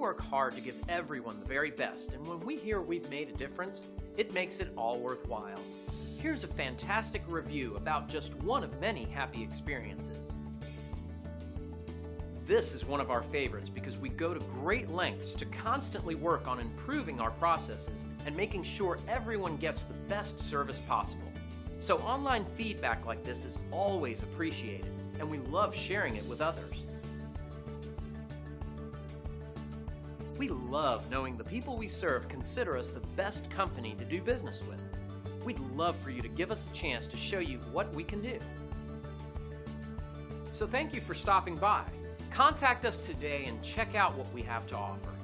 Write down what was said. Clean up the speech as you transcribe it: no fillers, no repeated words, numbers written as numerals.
work hard to give everyone the very best, and when we hear we've made a difference, it makes it all worthwhile. Here's a fantastic review about just one of many happy experiences. This is one of our favorites because we go to great lengths to constantly work on improving our processes and making sure everyone gets the best service possible. So online feedback like this is always appreciated, and we love sharing it with others. We love knowing the people we serve consider us the best company to do business with. We'd love for you to give us a chance to show you what we can do. So thank you for stopping by. Contact us today and check out what we have to offer.